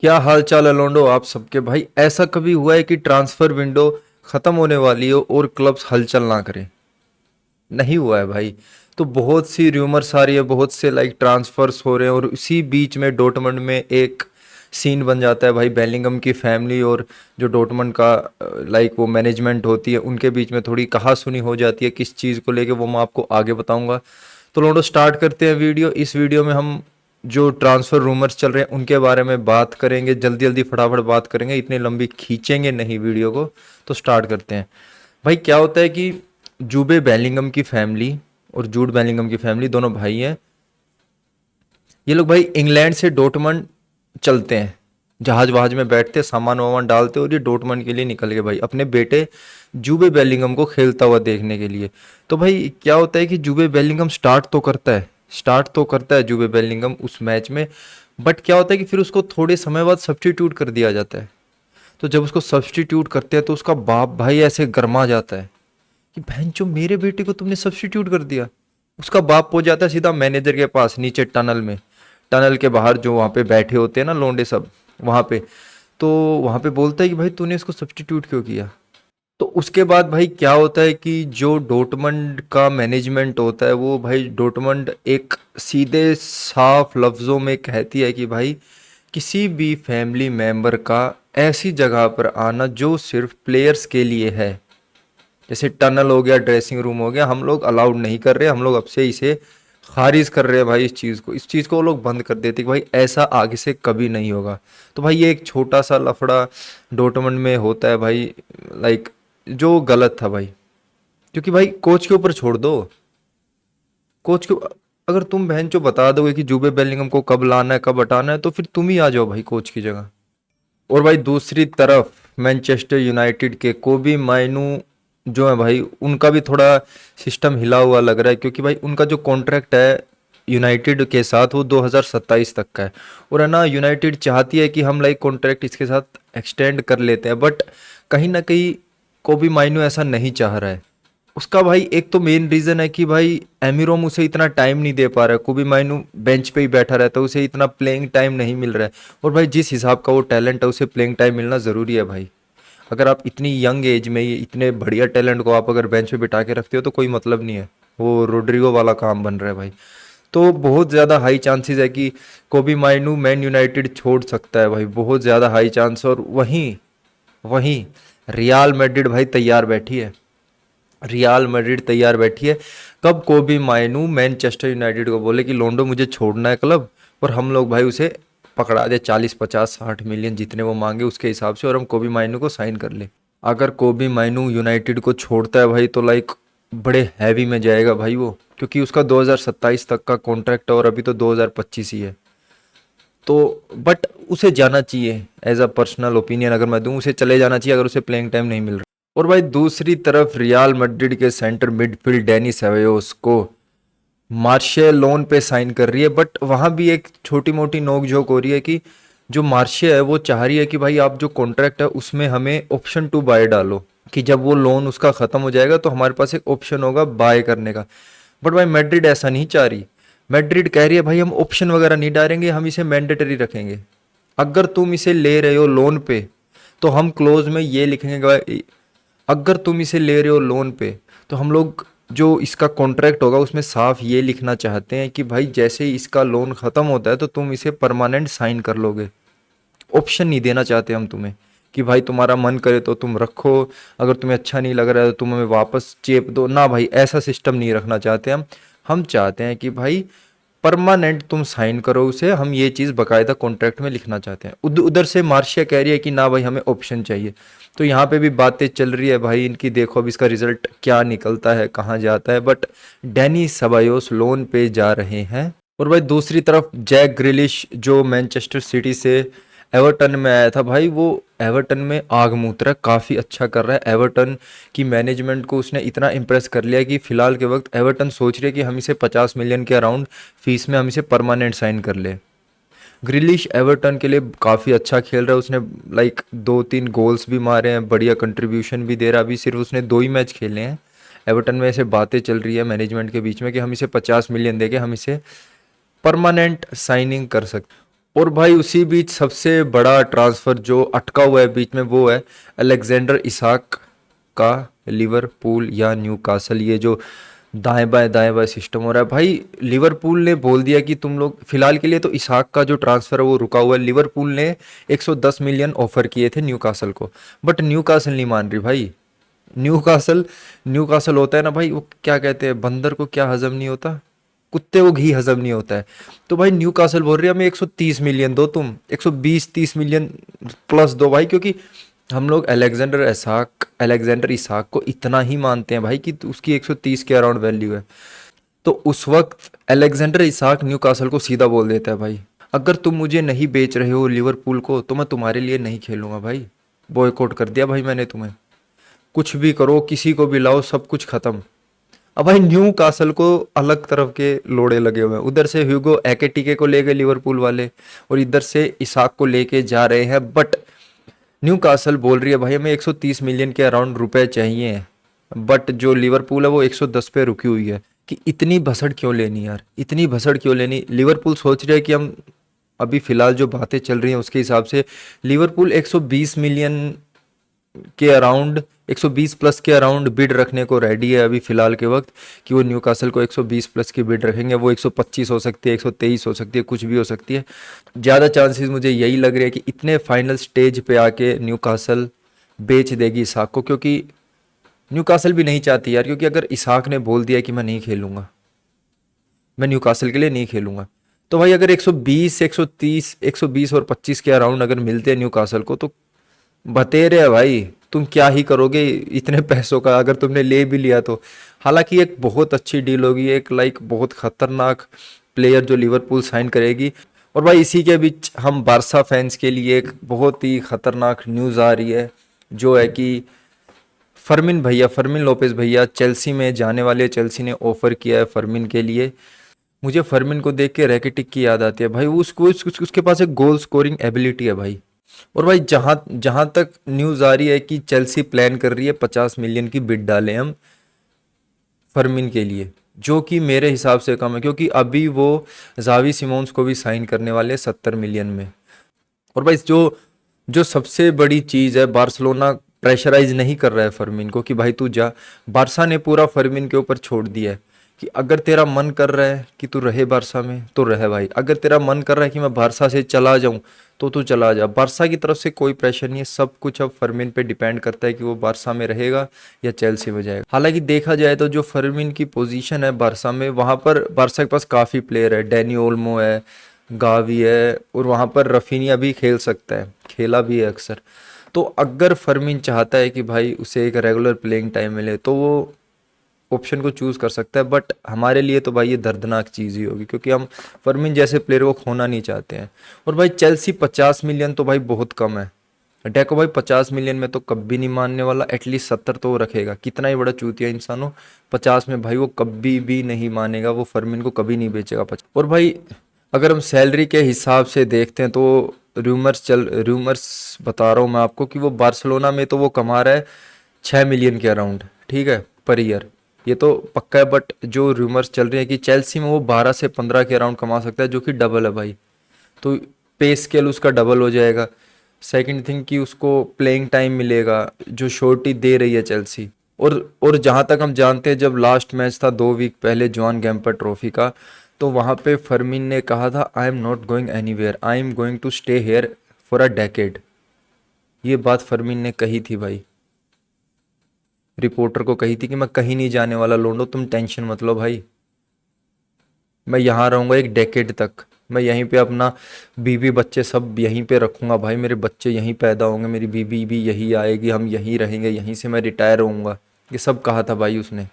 क्या हाल चाल है लोंडो आप सबके भाई। ऐसा कभी हुआ है कि ट्रांसफर विंडो खत्म होने वाली हो और क्लब्स हलचल ना करें? नहीं हुआ है भाई। तो बहुत सी र्यूमर्स आ रही है, बहुत से ट्रांसफर्स हो रहे हैं और उसी बीच में डॉर्टमंड में एक सीन बन जाता है भाई। बेलिंगम की फैमिली और जो डॉर्टमंड का वो मैनेजमेंट होती है उनके बीच में थोड़ी कहासुनी हो जाती है किस चीज़ को लेके, वो मैं आपको आगे बताऊंगा। तो लोडो स्टार्ट करते हैं वीडियो। इस वीडियो में हम जो ट्रांसफ़र रूमर्स चल रहे हैं उनके बारे में बात करेंगे, जल्दी जल्दी फटाफट बात करेंगे, इतनी लंबी खींचेंगे नहीं वीडियो को। तो स्टार्ट करते हैं। भाई क्या होता है कि जूबे बेलिंगम की फैमिली और जूड बेलिंगम की फैमिली दोनों भाई हैं। ये लोग भाई इंग्लैंड से डॉर्टमंड चलते हैं, जहाज वहाज में बैठते सामान वामान डालते और ये डॉर्टमंड के लिए निकल गए भाई अपने बेटे जूबे बेलिंगम को खेलता हुआ देखने के लिए। तो भाई क्या होता है कि जूबे बेलिंगम स्टार्ट तो करता है जूबे बेलिंगम उस मैच में। बट क्या होता है कि फिर उसको थोड़े समय बाद सब्स्टिट्यूट कर दिया जाता है। तो जब उसको सब्स्टिट्यूट करते हैं तो उसका बाप भाई ऐसे गर्मा जाता है कि बहन चो मेरे बेटे को तुमने सब्स्टिट्यूट कर दिया। उसका बाप हो जाता है सीधा मैनेजर के पास नीचे टनल में, टनल के बाहर जो वहाँ पे बैठे होते हैं ना लोंडे सब वहाँ पे। तो वहाँ पे बोलता है कि भाई तूने इसको सब्स्टिट्यूट क्यों किया। तो उसके बाद भाई क्या होता है कि जो डॉर्टमंड का मैनेजमेंट होता है वो भाई डॉर्टमंड एक सीधे साफ लफ्ज़ों में कहती है कि भाई किसी भी फैमिली मेंबर का ऐसी जगह पर आना जो सिर्फ प्लेयर्स के लिए है, जैसे टनल हो गया, ड्रेसिंग रूम हो गया, हम लोग अलाउड नहीं कर रहे। हम लोग अब से इसे खारिज कर रहे हैं भाई। इस चीज़ को वो लोग बंद कर देते कि भाई ऐसा आगे से कभी नहीं होगा। तो भाई ये एक छोटा सा लफड़ा डॉर्टमंड में होता है भाई, लाइक जो गलत था भाई। क्योंकि भाई कोच के ऊपर छोड़ दो। कोच को अगर तुम बहन चो बता दोगे कि जूबे बेलिंगम को कब लाना है कब हटाना है तो फिर तुम ही आ जाओ भाई कोच की जगह। और भाई दूसरी तरफ मैनचेस्टर यूनाइटेड के कोबी माइनू जो है भाई उनका भी थोड़ा सिस्टम हिला हुआ लग रहा है। क्योंकि भाई उनका जो कॉन्ट्रैक्ट है यूनाइटेड के साथ वो 2027 तक का है। और है ना यूनाइटेड चाहती है कि हम कॉन्ट्रैक्ट इसके साथ एक्सटेंड कर लेते हैं, बट कहीं ना कहीं कोबी माइनू ऐसा नहीं चाह रहा है। उसका भाई एक तो मेन रीजन है कि भाई एमिरोम उसे इतना टाइम नहीं दे पा रहा है। कुबी माइनू बेंच पे ही बैठा रहता है, उसे इतना प्लेइंग टाइम नहीं मिल रहा है। और भाई जिस हिसाब का वो टैलेंट है उसे प्लेइंग टाइम मिलना ज़रूरी है भाई। अगर आप इतनी यंग एज में ये इतने बढ़िया टैलेंट को आप अगर बेंच पे बिठा के रखते हो तो कोई मतलब नहीं है। वो रोड्रिगो वाला काम बन रहा है भाई। तो बहुत ज़्यादा हाई चांसेस है कि कोबी माइनू मैन यूनाइटेड छोड़ सकता है भाई, बहुत ज़्यादा हाई चांस। और वहीं वहीं रियाल मैड्रिड भाई तैयार बैठी है। रियाल मैड्रिड तैयार बैठी है कब कोबी मायनू मैनचेस्टर यूनाइटेड को बोले कि लोंडो मुझे छोड़ना है क्लब, और हम लोग भाई उसे पकड़ा दे 40 50 60 मिलियन जितने वो मांगे उसके हिसाब से, और हम कोबी मायनू को साइन कर ले। अगर कोबी मायनू यूनाइटेड को छोड़ता है भाई तो बड़े हैवी में जाएगा भाई वो। क्योंकि उसका 2027 तक का कॉन्ट्रैक्ट है और अभी तो 2025 ही है। तो बट उसे जाना चाहिए, एज अ पर्सनल ओपिनियन अगर मैं दूं उसे चले जाना चाहिए अगर उसे प्लेइंग टाइम नहीं मिल रहा। और भाई दूसरी तरफ रियाल मैड्रिड के सेंटर मिडफील्ड डेनी सेबायोस को मार्शिया लोन पे साइन कर रही है। बट वहाँ भी एक छोटी मोटी नोक-झोंक हो रही है कि जो मार्शिया है वो चाह रही है कि भाई आप जो कॉन्ट्रैक्ट है उसमें हमें ऑप्शन टू बाय डालो, कि जब वो लोन उसका ख़त्म हो जाएगा तो हमारे पास एक ऑप्शन होगा बाय करने का। बट भाई मैड्रिड ऐसा नहीं चाह रही। मैड्रिड कह रही है भाई हम ऑप्शन वगैरह नहीं डालेंगे, हम इसे मैंडेटरी रखेंगे। अगर तुम इसे ले रहे हो लोन पे तो हम क्लोज में ये लिखेंगे कि भाई अगर तुम इसे ले रहे हो लोन पे तो हम लोग जो इसका कॉन्ट्रैक्ट होगा उसमें साफ ये लिखना चाहते हैं कि भाई जैसे ही इसका लोन ख़त्म होता है तो तुम इसे परमानेंट साइन कर लोगे। ऑप्शन नहीं देना चाहते हम तुम्हें कि भाई तुम्हारा मन करे तो तुम रखो, अगर तुम्हें अच्छा नहीं लग रहा है तो तुम हमें वापस चेप दो ना भाई, ऐसा सिस्टम नहीं रखना चाहते हम चाहते हैं कि भाई परमानेंट तुम साइन करो उसे, हम ये चीज़ बाकायदा कॉन्ट्रैक्ट में लिखना चाहते हैं। उधर से मार्शिया कह रही है कि ना भाई हमें ऑप्शन चाहिए। तो यहाँ पे भी बातें चल रही है भाई इनकी, देखो अब इसका रिजल्ट क्या निकलता है कहाँ जाता है। बट डैनी सबायोस लोन पे जा रहे हैं। और भाई दूसरी तरफ जैक ग्रिलिश जो मैनचेस्टर सिटी से एवर्टन में आया था भाई, वो एवर्टन में आग मूत रहा है, काफ़ी अच्छा कर रहा है। एवर्टन की मैनेजमेंट को उसने इतना इम्प्रेस कर लिया कि फ़िलहाल के वक्त एवर्टन सोच रही है कि हम इसे 50 मिलियन के अराउंड फीस में हम इसे परमानेंट साइन कर ले। ग्रिलिश एवर्टन के लिए काफ़ी अच्छा खेल रहा है। उसने 2 3 गोल्स भी मारे हैं, बढ़िया कंट्रीब्यूशन भी दे रहा है। अभी सिर्फ उसने 2 ही मैच खेले हैं। एवर्टन में ऐसे बातें चल रही है मैनेजमेंट के बीच में कि हम इसे 50 मिलियन देके हम इसे परमानेंट साइनिंग कर सकते। और भाई उसी बीच सबसे बड़ा ट्रांसफर जो अटका हुआ है बीच में वो है अलेक्जेंडर इसाक का लिवरपूल या न्यूकासल। ये जो दाएं बाएं सिस्टम हो रहा है भाई, लिवरपूल ने बोल दिया कि तुम लोग फिलहाल के लिए तो इसाक का जो ट्रांसफर है वो रुका हुआ है। लिवरपूल ने 110 मिलियन ऑफर किए थे न्यूकासल को, बट न्यूकासल नहीं मान रही भाई। न्यूकासल न्यूकासल होता है ना भाई, वो क्या कहते हैं, बंदर को क्या हजम नहीं होता, कुत्ते को घी हजम नहीं होता है। तो भाई न्यूकासल बोल रही है हमें 130 मिलियन दो, तुम 120-30 मिलियन प्लस दो भाई, क्योंकि हम लोग अलेक्जेंडर इसाक को इतना ही मानते हैं भाई कि उसकी 130 के अराउंड वैल्यू है। तो उस वक्त अलेक्जेंडर इसाक न्यूकासल को सीधा बोल देता है भाई, अगर तुम मुझे नहीं बेच रहे हो लिवरपूल को तो मैं तुम्हारे लिए नहीं खेलूंगा भाई। बॉयकॉट कर दिया भाई मैंने तुम्हें, कुछ भी करो, किसी को भी लाओ, सब कुछ खत्म। अब भाई न्यू कासल को अलग तरफ के लोड़े लगे हुए हैं, उधर से ह्यूगो एकेटिके को ले गए लिवरपूल वाले और इधर से इसाक को लेके जा रहे हैं। बट न्यू कासल बोल रही है भाई हमें 130 मिलियन के अराउंड रुपए चाहिए, बट जो लिवरपूल है वो 110 पे रुकी हुई है। कि इतनी भसड़ क्यों लेनी यार, इतनी भसड़ क्यों लेनी। लिवरपूल सोच रहे है कि हम अभी फिलहाल जो बातें चल रही हैं उसके हिसाब से लिवरपूल 120 मिलियन के अराउंड, 120 प्लस के अराउंड बिड रखने को रेडी है अभी फिलहाल के वक्त, कि वो न्यूकासल को 120 प्लस की बिड रखेंगे। वो 125 हो सकती है, 123 हो सकती है, कुछ भी हो सकती है। ज़्यादा चांसेस मुझे यही लग रहे हैं कि इतने फाइनल स्टेज पे आके न्यूकासल बेच देगी इसाक को, क्योंकि न्यूकासल भी नहीं चाहती यार, क्योंकि अगर इसाक ने बोल दिया कि मैं नहीं खेलूंगा, मैं न्यूकासल के लिए नहीं खेलूंगा, तो भाई अगर 120, 130, 120 और 25 के अराउंड अगर मिलते हैं न्यूकासल को तो बतेरे है भाई, तुम क्या ही करोगे इतने पैसों का अगर तुमने ले भी लिया तो। हालांकि एक बहुत अच्छी डील होगी, एक बहुत खतरनाक प्लेयर जो लिवरपूल साइन करेगी। और भाई इसी के बीच हम बारसा फैंस के लिए एक बहुत ही खतरनाक न्यूज़ आ रही है, जो है कि फर्मिन लोपेज भैया चेल्सी में जाने वाले। चेल्सी ने ऑफर किया है फर्मिन के लिए। मुझे फर्मिन को देख के रैकिटिक की याद आती है भाई, उसके पास एक गोल स्कोरिंग एबिलिटी है भाई। और भाई जहां जहां तक न्यूज आ रही है कि चेल्सी प्लान कर रही है 50 मिलियन की बिड डालें हम फर्मिन के लिए, जो कि मेरे हिसाब से कम है, क्योंकि अभी वो जावी सिमोन्स को भी साइन करने वाले हैं 70 मिलियन में। और भाई जो जो सबसे बड़ी चीज़ है, बार्सिलोना प्रेशराइज नहीं कर रहा है फर्मिन को कि भाई तू जा। बारसा ने पूरा फर्मिन के ऊपर छोड़ दिया है कि अगर तेरा मन कर रहा है कि तू रहे बारसा में तो रहे भाई, अगर तेरा मन कर रहा है कि मैं बारसा से चला जाऊं तो तू चला जा। बारसा की तरफ से कोई प्रेशर नहीं है, सब कुछ अब फर्मिन पे डिपेंड करता है कि वो बारसा में रहेगा या चेल्सी में जाएगा। हालांकि देखा जाए तो जो फर्मिन की पोजीशन है बारसा में, वहां पर बारसा के पास काफ़ी प्लेयर है, डैनी ओल्मो है, गावी है, और वहां पर रफीनिया भी खेल सकता है, खेला भी है अक्सर। तो अगर फर्मिन चाहता है कि भाई उसे एक रेगुलर प्लेइंग टाइम मिले तो वो ऑप्शन को चूज़ कर सकता है। बट हमारे लिए तो भाई ये दर्दनाक चीज़ ही होगी, क्योंकि हम फर्मिन जैसे प्लेयर को खोना नहीं चाहते हैं। और भाई चेल्सी 50 मिलियन तो भाई बहुत कम है। डेको भाई 50 मिलियन में तो कभी नहीं मानने वाला, एटलीस्ट 70 तो वो रखेगा, कितना ही बड़ा चूतिया इंसान हो, 50 में भाई वो कभी भी नहीं मानेगा, वो फर्मिन को कभी नहीं बेचेगा। और भाई अगर हम सैलरी के हिसाब से देखते हैं तो रूमर्स बता रहा हूँ मैं आपको कि वो बार्सिलोना में तो वो कमा रहा है 6 मिलियन के अराउंड, ठीक है, पर ईयर। ये तो पक्का है, बट जो रूमर्स चल रहे हैं कि चेल्सी में वो 12 से 15 के अराउंड कमा सकता है, जो कि डबल है भाई। तो पे स्केल उसका डबल हो जाएगा। सेकंड थिंग कि उसको प्लेइंग टाइम मिलेगा जो शॉर्टी दे रही है चेल्सी। और जहाँ तक हम जानते हैं, जब लास्ट मैच था 2 वीक पहले जॉन गैम्पर ट्रॉफी का, तो वहाँ पे फर्मिन ने कहा था I am not going anywhere, I am going to stay here for a decade. ये बात फर्मिन ने कही थी भाई, रिपोर्टर को कही थी कि मैं कहीं नहीं जाने वाला लोंडो, तुम टेंशन मत लो भाई, मैं यहाँ रहूँगा एक डेकेड तक, मैं यहीं पे अपना बीवी बच्चे सब यहीं पे रखूँगा भाई, मेरे बच्चे यहीं पैदा होंगे, मेरी बीवी भी यहीं आएगी, हम यहीं रहेंगे, यहीं से मैं रिटायर होऊंगा। ये सब कहा था भाई उसने।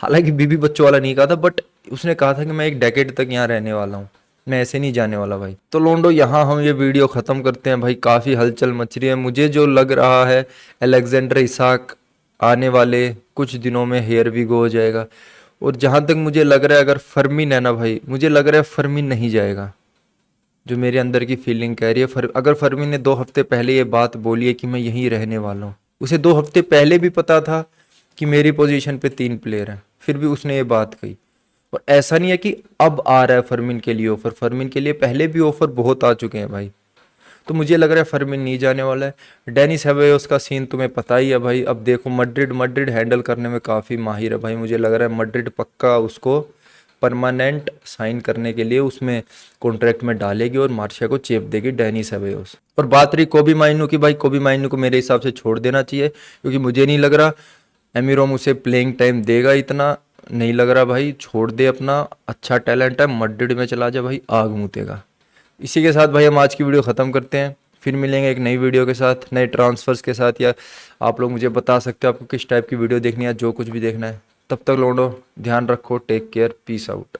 हालांकि बीवी बच्चों वाला नहीं कहा था, बट उसने कहा था कि मैं एक डेकेड तक यहाँ रहने वाला हूँ, मैं ऐसे नहीं जाने वाला भाई। तो लोंडो यहाँ हम ये वीडियो ख़त्म करते हैं भाई, काफ़ी हलचल मच रही है। मुझे जो लग रहा है अलेक्जेंडर इसाक आने वाले कुछ दिनों में हेयर वी गो हो जाएगा। और जहाँ तक मुझे लग रहा है अगर फर्मिन है ना भाई, मुझे लग रहा है फर्मिन नहीं जाएगा, जो मेरे अंदर की फीलिंग कह रही है। अगर फर्मिन ने 2 हफ्ते पहले ये बात बोली है कि मैं यहीं रहने वाला हूँ, उसे 2 हफ्ते पहले भी पता था कि मेरी पोजीशन पे 3 प्लेयर हैं, फिर भी उसने ये बात कही, और ऐसा नहीं है कि अब आ रहा है फर्मिन के लिए ऑफर, फर्मिन के लिए पहले भी ऑफर बहुत आ चुके हैं भाई। तो मुझे लग रहा है फर्मिन नहीं जाने वाला है। डेनिस सेबायोस का सीन तुम्हें पता ही है भाई। अब देखो मड्रिड मड्रिड हैंडल करने में काफ़ी माहिर है भाई। मुझे लग रहा है मड्रिड पक्का उसको परमानेंट साइन करने के लिए उसमें कॉन्ट्रैक्ट में डालेगी और मार्शिया को चेप देगी डेनी सेबायोस। और बात रही कोबी माइनू की, भाई कोबी माइनू को मेरे हिसाब से छोड़ देना चाहिए, क्योंकि मुझे नहीं लग रहा एमिरोम उसे प्लेइंग टाइम देगा इतना। नहीं लग रहा भाई, छोड़ दे अपना, अच्छा टैलेंट है, मड्रिड में चला जा भाई, आग मूतेगा। इसी के साथ भाई हम आज की वीडियो ख़त्म करते हैं। फिर मिलेंगे एक नई वीडियो के साथ, नए ट्रांसफर्स के साथ, या आप लोग मुझे बता सकते हो आपको किस टाइप की वीडियो देखनी है, जो कुछ भी देखना है। तब तक लौंडो ध्यान रखो, टेक केयर, पीस आउट।